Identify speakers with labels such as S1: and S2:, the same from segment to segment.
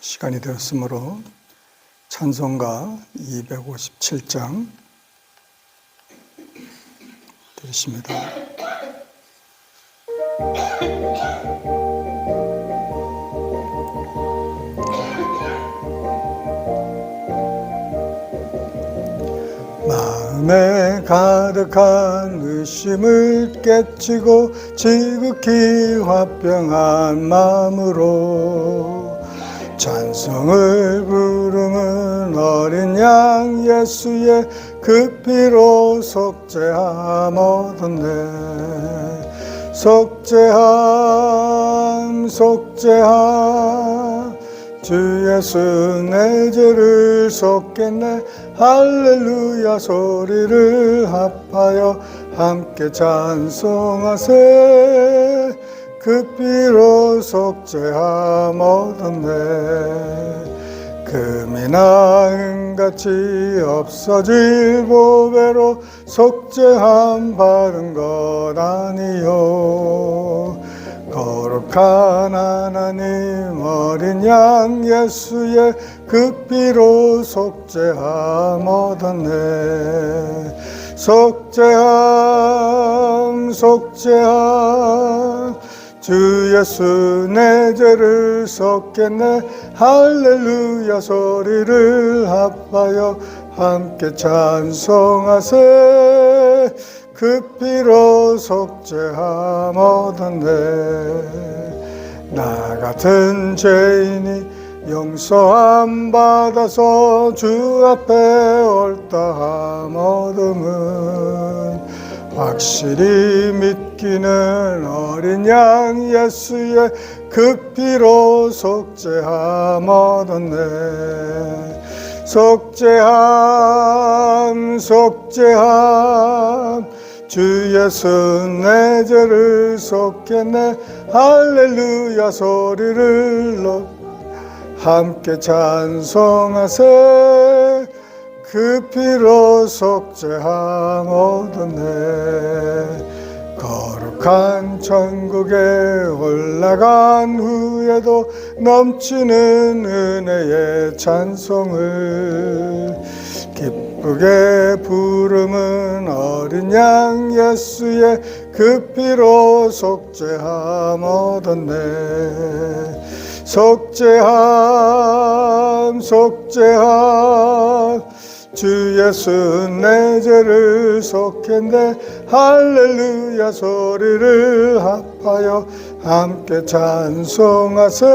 S1: 시간이 되었으므로 찬송가 257장 드리십니다. 마음에 가득한 의심을 깨치고 지극히 화평한 마음으로 찬송을 부르는 어린 양 예수의 그 피로 속죄함 얻었네. 속죄함 주 예수 내 죄를 속겠네. 할렐루야 소리를 합하여 함께 찬송하세. 그 피로 속죄함 얻었네. 금이나 은같이 없어질 보배로 속죄함 받은 것 아니요. 거룩한 하나님 어린 양 예수의 그 피로 속죄함 얻었네. 속죄함 주 예수 내 죄를 속겠네. 할렐루야 소리를 합하여 함께 찬송하세. 그 피로 속죄함 얻었네. 나 같은 죄인이 용서함 받아서 주 앞에 옳다함 얻음은 확실히 믿기는 어린 양 예수의 그 피로 속죄함 얻었네. 속죄함 주 예수 내 죄를 속겠네. 할렐루야 소리를 함께 찬송하세. 그 피로 속죄함 얻었네. 거룩한 천국에 올라간 후에도 넘치는 은혜의 찬송을 기쁘게 부르는 어린 양 예수의 그 피로 속죄함 얻었네. 속죄함 주 예수 내 죄를 속했네. 할렐루야 소리를 합하여 함께 찬송하세.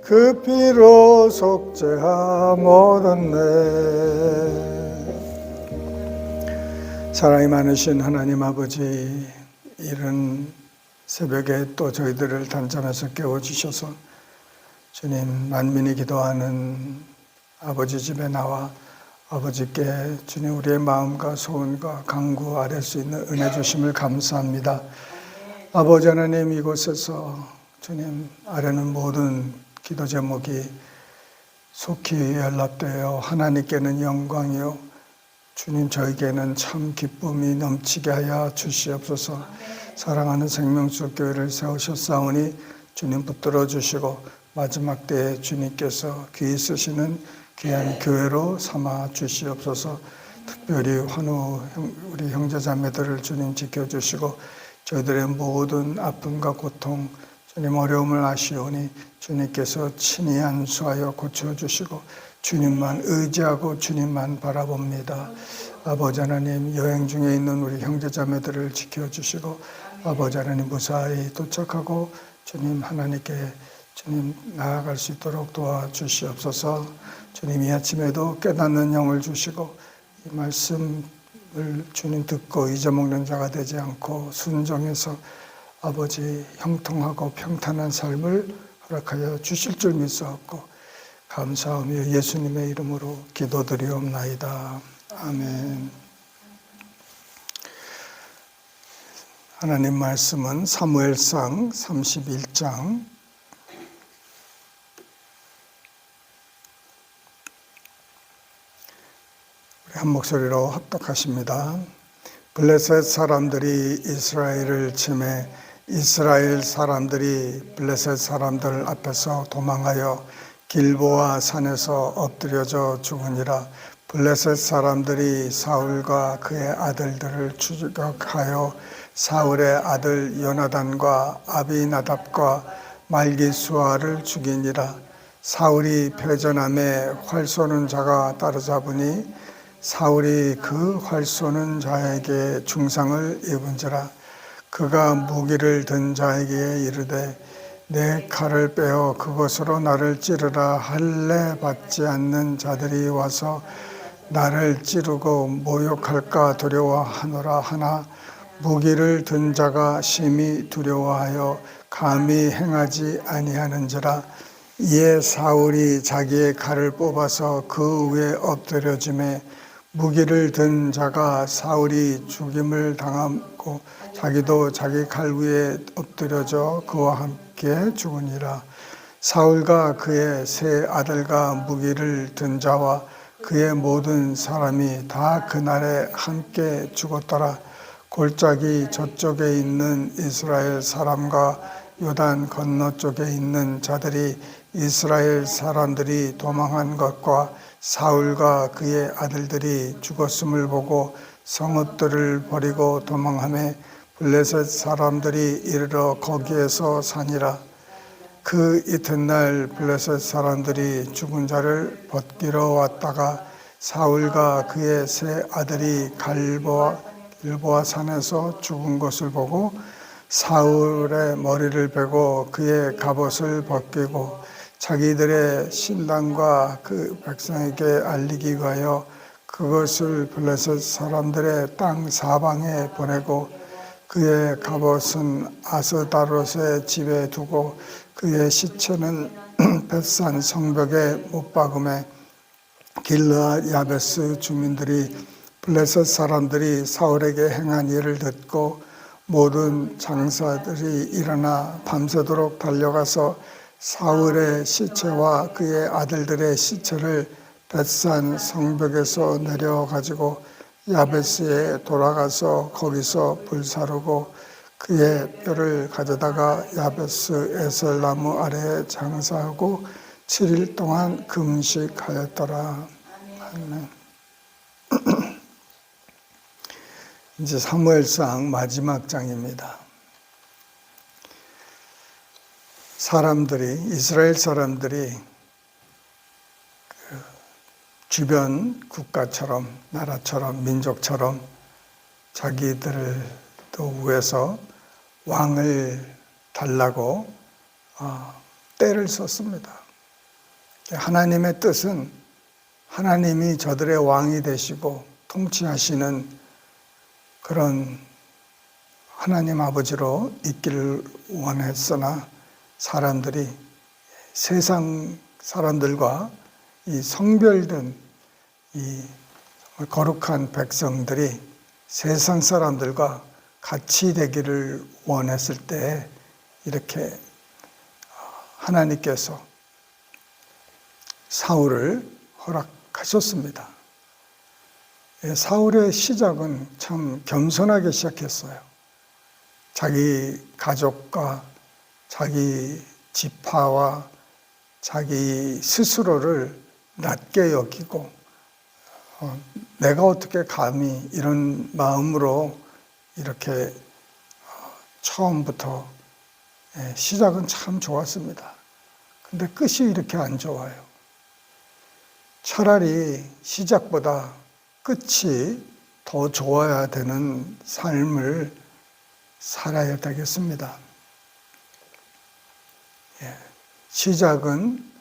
S1: 그 피로 속죄함 얻었네. 사랑이 많으신 하나님 아버지, 이른 새벽에 또 저희들을 단잠에서 깨워주셔서 주님 만민이 기도하는 아버지 집에 나와 아버지께 주님 우리의 마음과 소원과 간구 아뢰 수 있는 은혜 주심을 감사합니다. 아버지 하나님, 이곳에서 주님 아뢰는 모든 기도 제목이 속히 연락되어 하나님께는 영광이요 주님 저에게는 참 기쁨이 넘치게 하여 주시옵소서. 사랑하는 생명수 교회를 세우셨사오니 주님 붙들어 주시고 마지막 때에 주님께서 귀히 쓰시는 귀한 교회로 삼아 주시옵소서. 특별히 환우 우리 형제자매들을 주님 지켜주시고 저희들의 모든 아픔과 고통 주님 어려움을 아시오니 주님께서 친히 안수하여 고쳐주시고 주님만 의지하고 주님만 바라봅니다. 아버지 하나님, 여행 중에 있는 우리 형제자매들을 지켜주시고 아버지 하나님 무사히 도착하고 주님 하나님께 주님 나아갈 수 있도록 도와주시옵소서. 주님 이 아침에도 깨닫는 영을 주시고 이 말씀을 주님 듣고 잊어먹는 자가 되지 않고 순종해서 아버지 형통하고 평탄한 삶을 허락하여 주실 줄 믿사옵고 감사하며 예수님의 이름으로 기도드리옵나이다. 아멘. 하나님 말씀은 사무엘상 31장 한 목소리로 합독하십니다. 블레셋 사람들이 이스라엘을 침해 이스라엘 사람들이 블레셋 사람들 앞에서 도망하여 길보아 산에서 엎드려져 죽으니라. 블레셋 사람들이 사울과 그의 아들들을 추격하여 사울의 아들 요나단과 아비나답과 말기수아를 죽이니라. 사울이 패전함에 활 쏘는 자가 따라잡으니 사울이 그 활 쏘는 자에게 중상을 입은지라. 그가 무기를 든 자에게 이르되 내 칼을 빼어 그것으로 나를 찌르라 할례 받지 않는 자들이 와서 나를 찌르고 모욕할까 두려워하노라 하나 무기를 든 자가 심히 두려워하여 감히 행하지 아니하는지라. 이에 사울이 자기의 칼을 뽑아서 그 위에 엎드려지매 무기를 든 자가 사울이 죽임을 당하고 자기도 자기 칼 위에 엎드려져 그와 함께 죽으니라. 사울과 그의 세 아들과 무기를 든 자와 그의 모든 사람이 다 그날에 함께 죽었더라. 골짜기 저쪽에 있는 이스라엘 사람과 요단 건너쪽에 있는 자들이 이스라엘 사람들이 도망한 것과 사울과 그의 아들들이 죽었음을 보고 성읍들을 버리고 도망하며 블레셋 사람들이 이르러 거기에서 사니라. 그 이튿날 블레셋 사람들이 죽은 자를 벗기러 왔다가 사울과 그의 세 아들이 길보아 산에서 죽은 것을 보고 사울의 머리를 베고 그의 갑옷을 벗기고 자기들의 신랑과 그 백성에게 알리기 위하여 그것을 블레셋 사람들의 땅 사방에 보내고 그의 갑옷은 아스다롯의 집에 두고 그의 시체는 벳산 성벽에 못 박음에 길르앗 야베스 주민들이 블레셋 사람들이 사울에게 행한 일을 듣고 모든 장사들이 일어나 밤새도록 달려가서 사울의 시체와 그의 아들들의 시체를 벳산 성벽에서 내려가지고 야베스에 돌아가서 거기서 불사르고 그의 뼈를 가져다가 야베스 에셀나무 아래에 장사하고 7일 동안 금식하였더라. 아멘. 이제 사무엘상 마지막 장입니다. 이스라엘 사람들이 주변 국가처럼, 나라처럼, 민족처럼 자기들을 또 위해서 왕을 달라고 때를 썼습니다. 하나님의 뜻은 하나님이 저들의 왕이 되시고 통치하시는 그런 하나님 아버지로 있기를 원했으나 사람들이 세상 사람들과 이 성별된 이 거룩한 백성들이 세상 사람들과 같이 되기를 원했을 때 이렇게 하나님께서 사울을 허락하셨습니다. 사울의 시작은 참 겸손하게 시작했어요. 자기 가족과 자기 지파와 자기 스스로를 낮게 여기고 내가 어떻게 감히 이런 마음으로 이렇게 처음부터 시작은 참 좋았습니다. 근데 끝이 이렇게 안 좋아요. 차라리 시작보다 끝이 더 좋아야 되는 삶을 살아야 되겠습니다. 시작은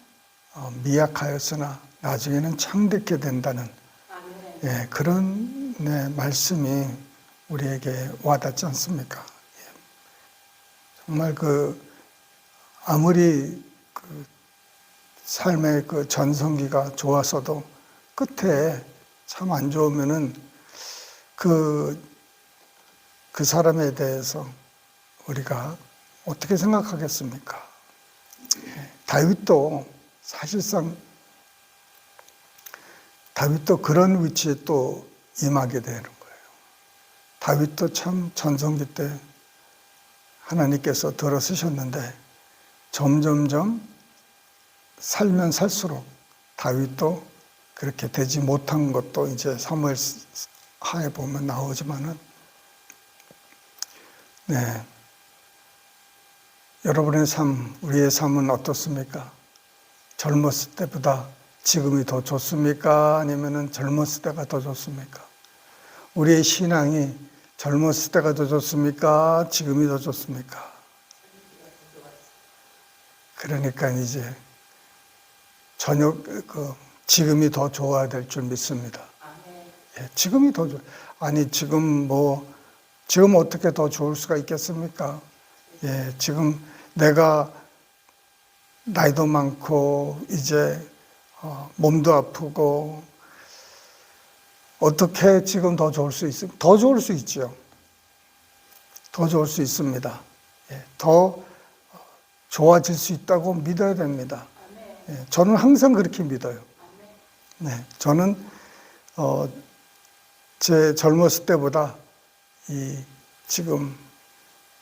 S1: 미약하였으나 나중에는 창대케 된다는 그런 말씀이 우리에게 와닿지 않습니까? 정말 아무리 삶의 전성기가 좋았어도 끝에 참 안 좋으면은 그 사람에 대해서 우리가 어떻게 생각하겠습니까? 다윗도 사실상 그런 위치에 또 임하게 되는 거예요. 다윗도 참 전성기 때 하나님께서 들어서셨는데 점점점 살면 살수록 다윗도 그렇게 되지 못한 것도 이제 사무엘 하에 보면 나오지만은, 네, 여러분의 삶, 우리의 삶은 어떻습니까? 젊었을 때보다 지금이 더 좋습니까? 아니면은 젊었을 때가 더 좋습니까? 우리의 신앙이 젊었을 때가 더 좋습니까? 지금이 더 좋습니까? 그러니까 이제 지금이 더 좋아야 될 줄 믿습니다. 예, 지금이 더 좋아. 아니, 지금 어떻게 더 좋을 수가 있겠습니까? 예, 지금 내가 나이도 많고, 이제, 몸도 아프고, 어떻게 지금 더 좋을 수 있습니까? 더 좋을 수 있죠. 더 좋을 수 있습니다. 예, 더 좋아질 수 있다고 믿어야 됩니다. 예, 저는 항상 그렇게 믿어요. 네, 저는, 제 젊었을 때보다 지금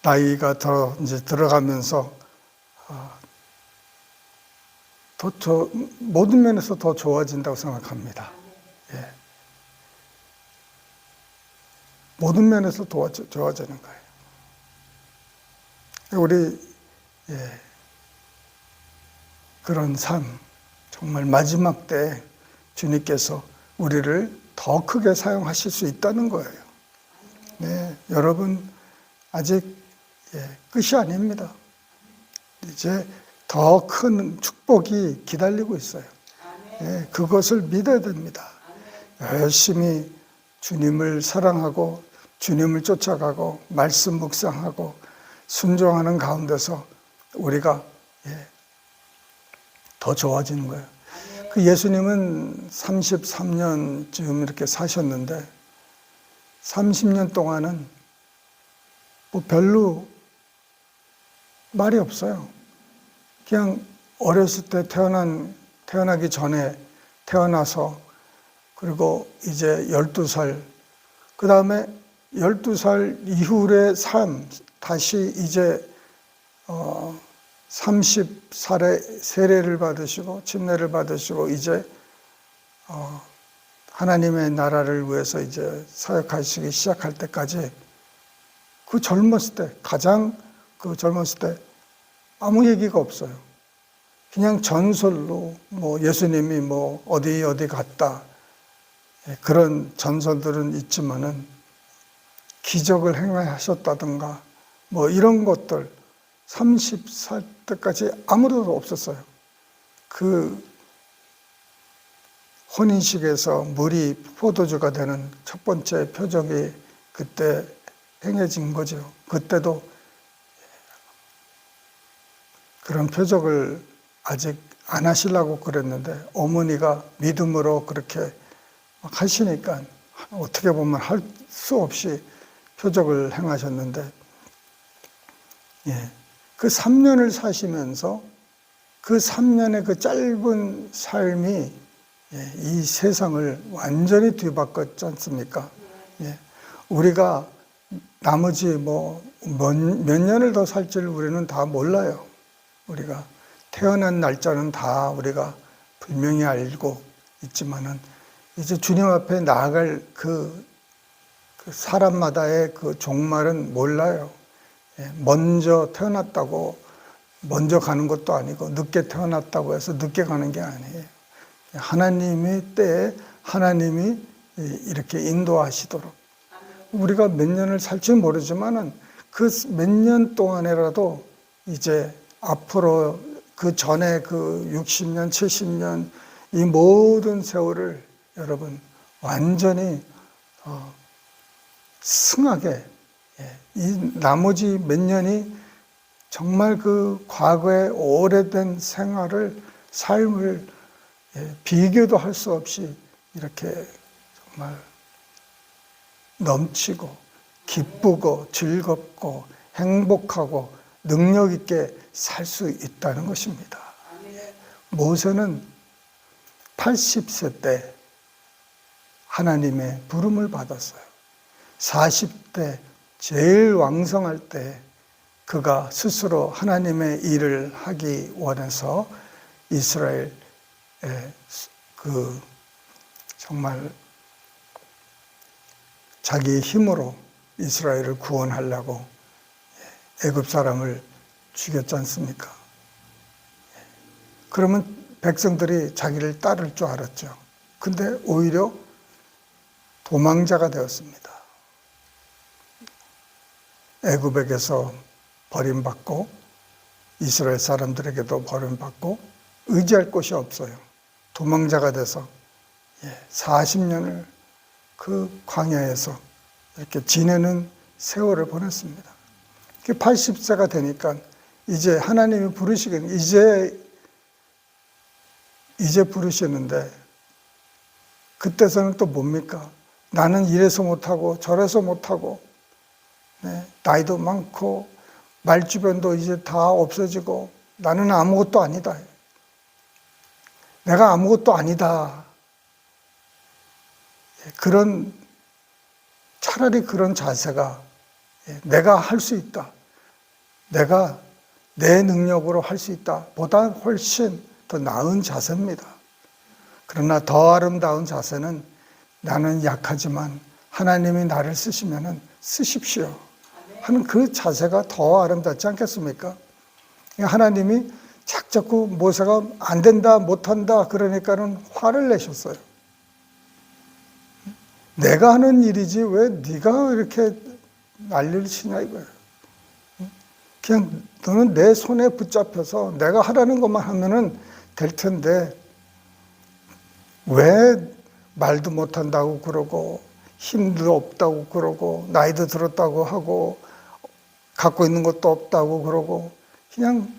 S1: 나이가 더 이제 들어가면서 모든 면에서 더 좋아진다고 생각합니다. 예. 모든 면에서 좋아지는 거예요. 우리 그런 삶, 정말 마지막 때 주님께서 우리를 더 크게 사용하실 수 있다는 거예요. 네, 여러분 아직 끝이 아닙니다. 이제 더 큰 축복이 기다리고 있어요. 예, 그것을 믿어야 됩니다. 열심히 주님을 사랑하고 주님을 쫓아가고 말씀 묵상하고 순종하는 가운데서 우리가 더 좋아지는 거예요. 그 예수님은 33년쯤 이렇게 사셨는데 30년 동안은 뭐 별로 말이 없어요. 그냥 어렸을 때 태어나기 전에 태어나서, 그리고 이제 12살, 그 다음에 12살 이후의 삶, 다시 이제 30살에 세례를 받으시고 침례를 받으시고 이제 하나님의 나라를 위해서 이제 사역하시기 시작할 때까지, 그 젊었을 때, 가장 그 젊었을 때 아무 얘기가 없어요. 그냥 전설로 뭐 예수님이 뭐 어디 갔다, 그런 전설들은 있지만은 기적을 행하셨다든가 뭐 이런 것들 30살 때까지 아무도 없었어요. 그 혼인식에서 물이 포도주가 되는 첫 번째 표적이 그때 행해진 거죠. 그때도 그런 표적을 아직 안 하시려고 그랬는데 어머니가 믿음으로 그렇게 막 하시니까 어떻게 보면 할 수 없이 표적을 행하셨는데, 그 3년을 사시면서 그 3년의 그 짧은 삶이 이 세상을 완전히 뒤바꿨지 않습니까? 우리가 나머지 몇 년을 더 살지를 우리는 다 몰라요. 우리가 태어난 날짜는 다 우리가 분명히 알고 있지만은 이제 주님 앞에 나아갈 그 사람마다의 그 종말은 몰라요. 먼저 태어났다고 먼저 가는 것도 아니고 늦게 태어났다고 해서 늦게 가는 게 아니에요. 하나님의 때에 하나님이 이렇게 인도하시도록, 우리가 몇 년을 살지 모르지만은 그 몇 년 동안이라도 이제 앞으로 그 전에 그 60년, 70년 이 모든 세월을 여러분 완전히 승하게, 이 나머지 몇 년이 정말 그 과거의 오래된 삶을 비교도 할 수 없이 이렇게 정말 넘치고 기쁘고 즐겁고 행복하고 능력 있게 살 수 있다는 것입니다. 모세는 80세 때 하나님의 부름을 받았어요. 40대 제일 왕성할 때 그가 스스로 하나님의 일을 하기 원해서 이스라엘의 그 정말 자기의 힘으로 이스라엘을 구원하려고 애굽 사람을 죽였지 않습니까? 그러면 백성들이 자기를 따를 줄 알았죠. 근데 오히려 도망자가 되었습니다. 애굽에게서 버림받고 이스라엘 사람들에게도 버림받고 의지할 곳이 없어요. 도망자가 돼서 40년을 그 광야에서 이렇게 지내는 세월을 보냈습니다. 80세가 되니까 이제 하나님이 부르시긴 이제 부르시는데 그때서는 또 뭡니까? 나는 이래서 못하고 저래서 못하고 나이도 많고 말주변도 이제 다 없어지고 나는 아무것도 아니다. 내가 아무것도 아니다. 차라리 그런 자세가 내가 할 수 있다. 내가 내 능력으로 할 수 있다. 보다 훨씬 더 나은 자세입니다. 그러나 더 아름다운 자세는 나는 약하지만 하나님이 나를 쓰시면은 쓰십시오 하는 그 자세가 더 아름답지 않겠습니까? 하나님이 자꾸 모세가 안 된다, 못한다 그러니까는 화를 내셨어요. 내가 하는 일이지 왜 네가 이렇게 난리를 치냐 이거예요. 그냥 너는 내 손에 붙잡혀서 내가 하라는 것만 하면은 될 텐데 왜 말도 못한다고 그러고 힘도 없다고 그러고 나이도 들었다고 하고 갖고 있는 것도 없다고 그러고 그냥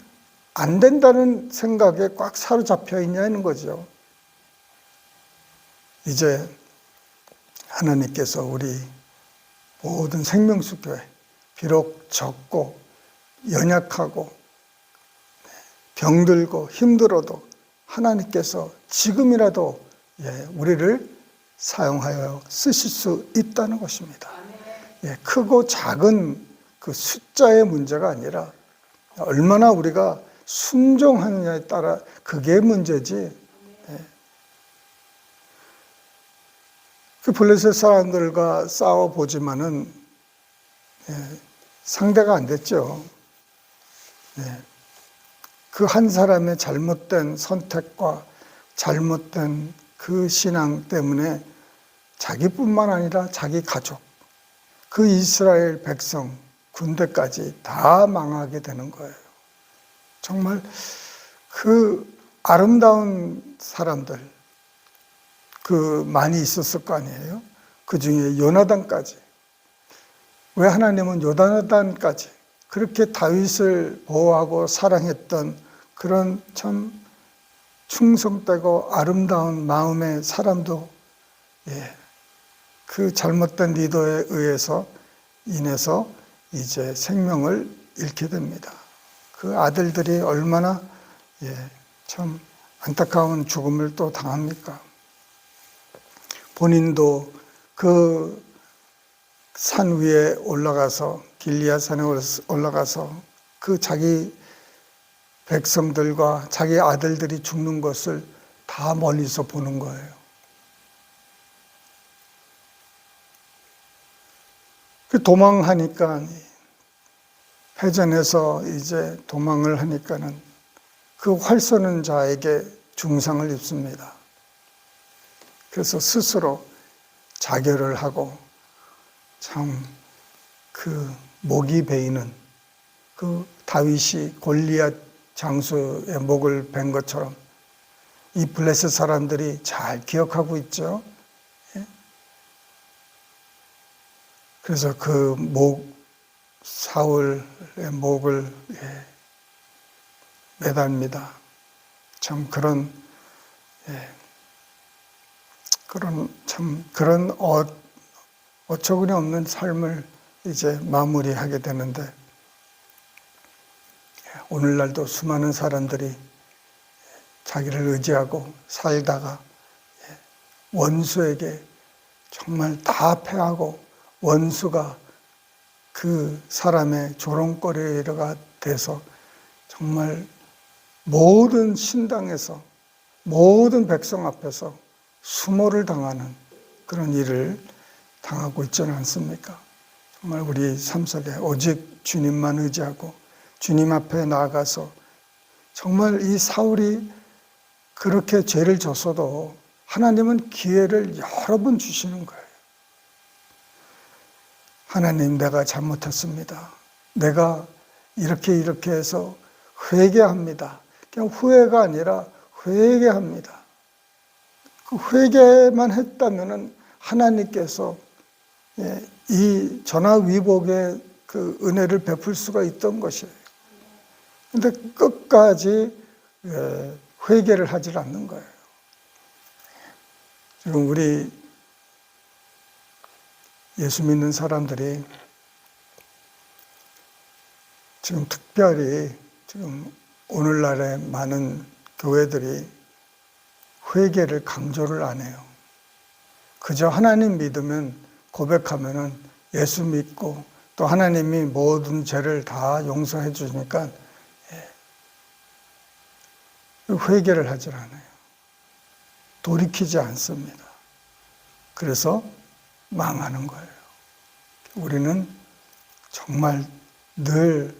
S1: 안 된다는 생각에 꽉 사로잡혀 있냐는 거죠. 이제 하나님께서 우리 모든 생명수교회 비록 적고 연약하고 병들고 힘들어도 하나님께서 지금이라도 우리를 사용하여 쓰실 수 있다는 것입니다. 크고 작은 그 숫자의 문제가 아니라 얼마나 우리가 순종하느냐에 따라 그게 문제지. 그 블레셋 사람들과 싸워보지만은 상대가 안 됐죠. 그 한 사람의 잘못된 선택과 잘못된 그 신앙 때문에 자기뿐만 아니라 자기 가족, 그 이스라엘 백성, 군대까지 다 망하게 되는 거예요. 정말 그 아름다운 사람들, 많이 있었을 거 아니에요? 그 중에 요나단까지. 왜 하나님은 요나단까지 그렇게 다윗을 보호하고 사랑했던 그런 참 충성되고 아름다운 마음의 사람도 그 잘못된 리더에 인해서 이제 생명을 잃게 됩니다. 그 아들들이 얼마나 참 안타까운 죽음을 또 당합니까? 본인도 그 산 위에 올라가서 길리앗 산에 올라가서 그 자기 백성들과 자기 아들들이 죽는 것을 다 멀리서 보는 거예요. 그 도망하니까 패전해서 이제 도망을 하니까는 그 활 쏘는 자에게 중상을 입습니다. 그래서 스스로 자결을 하고 참 그 목이 베이는 그 다윗이 골리앗 장수의 목을 벤 것처럼 이 블레셋 사람들이 잘 기억하고 있죠. 그래서 그 사울의 목을 매답니다. 참 그런 어처구니 없는 삶을 이제 마무리하게 되는데, 오늘날도 수많은 사람들이 자기를 의지하고 살다가 원수에게 정말 다 패하고 원수가 그 사람의 조롱거리가 돼서 정말 모든 신당에서 모든 백성 앞에서 수모를 당하는 그런 일을 당하고 있지는 않습니까? 정말 우리 삶 속에 오직 주님만 의지하고 주님 앞에 나아가서 정말 이 사울이 그렇게 죄를 졌어도 하나님은 기회를 여러 번 주시는 거예요. 하나님, 내가 잘못했습니다. 내가 이렇게 해서 회개합니다. 그냥 후회가 아니라 회개합니다. 그 회개만 했다면 하나님께서 이 전화위복의 그 은혜를 베풀 수가 있던 것이에요. 근데 끝까지 회개를 하질 않는 거예요. 지금 우리 예수 믿는 사람들이 지금 특별히 지금 오늘날의 많은 교회들이 회개를 강조를 안 해요. 그저 하나님 믿으면 고백하면은 예수 믿고 또 하나님이 모든 죄를 다 용서해 주니까 회개를 하질 않아요. 돌이키지 않습니다. 그래서 망하는 거예요. 우리는 정말 늘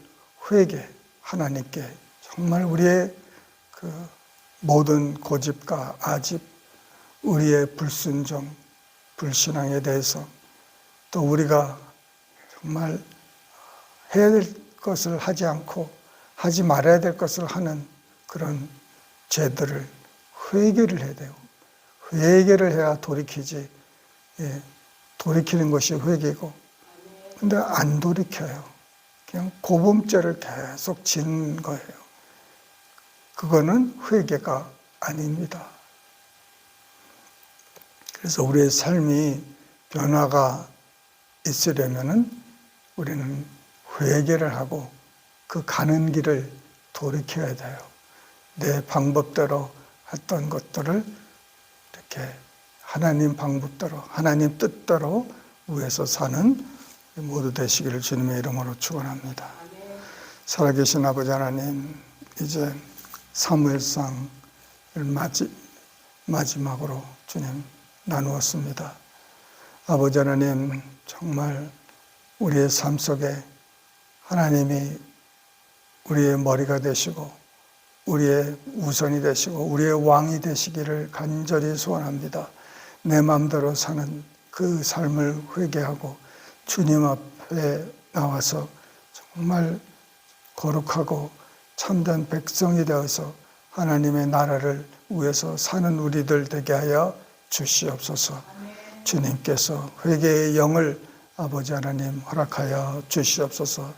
S1: 회개, 하나님께 정말 우리의 그 모든 고집과 아집, 우리의 불순종, 불신앙에 대해서 또 우리가 정말 해야 될 것을 하지 않고 하지 말아야 될 것을 하는 그런 죄들을 회개를 해야 돼요. 회개를 해야 돌이키지. 돌이키는 것이 회개고. 근데 안 돌이켜요. 그냥 고범죄를 계속 지는 거예요. 그거는 회개가 아닙니다. 그래서 우리의 삶이 변화가 있으려면은 우리는 회개를 하고 그 가는 길을 돌이켜야 돼요. 내 방법대로 했던 것들을 이렇게 하나님 방법대로, 하나님 뜻대로 위해서 사는 모두 되시기를 주님의 이름으로 축원합니다. 살아계신 아버지 하나님, 이제 사무엘상을 마지막으로 주님 나누었습니다. 아버지 하나님, 정말 우리의 삶 속에 하나님이 우리의 머리가 되시고 우리의 우선이 되시고 우리의 왕이 되시기를 간절히 소원합니다. 내 마음대로 사는 그 삶을 회개하고 주님 앞에 나와서 정말 거룩하고 참된 백성이 되어서 하나님의 나라를 위해서 사는 우리들 되게 하여 주시옵소서. 주님께서 회개의 영을 아버지 하나님 허락하여 주시옵소서.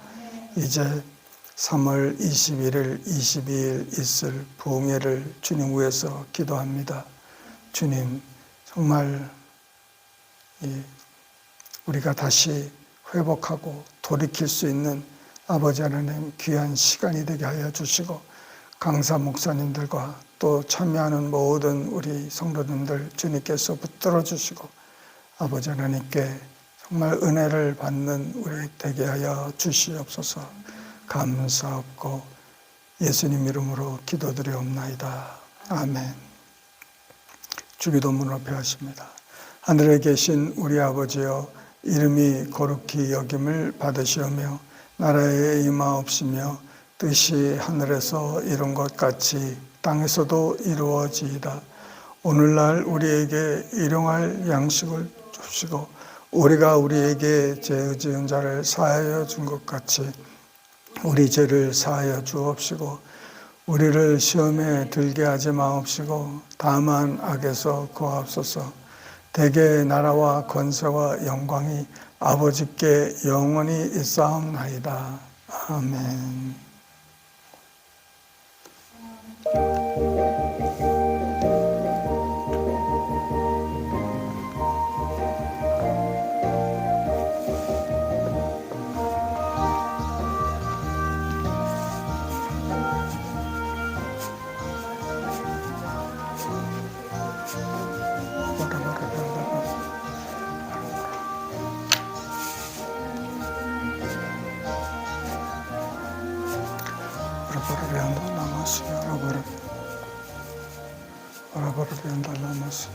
S1: 이제 3월 21일, 22일 있을 부흥회를 주님 위해서 기도합니다. 주님, 정말 우리가 다시 회복하고 돌이킬 수 있는 아버지 하나님 귀한 시간이 되게 하여 주시고, 강사 목사님들과 또 참여하는 모든 우리 성도님들 주님께서 붙들어 주시고 아버지 하나님께 정말 은혜를 받는 우리 되게 하여 주시옵소서. 감사하고 예수님 이름으로 기도드리옵나이다. 아멘. 주기도문 앞에 하십니다. 하늘에 계신 우리 아버지여, 이름이 거룩히 여김을 받으시오며 나라에 임하옵시며 뜻이 하늘에서 이룬 것 같이 땅에서도 이루어지이다. 오늘날 우리에게 일용할 양식을 주시고 우리가 우리에게 죄 지은 자를 사하여 준 것 같이 우리 죄를 사하여 주옵시고 우리를 시험에 들게 하지 마옵시고 다만 악에서 구하옵소서. 대개 나라와 권세와 영광이 아버지께 영원히 있사옵나이다. 아멘. 오라버르리안다 라마시 오라버르리안다 라마시.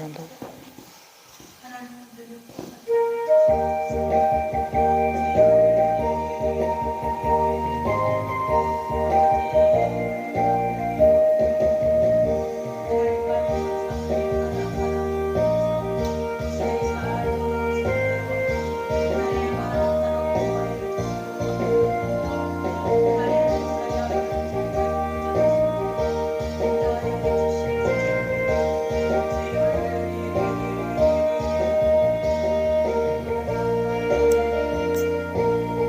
S1: 한다.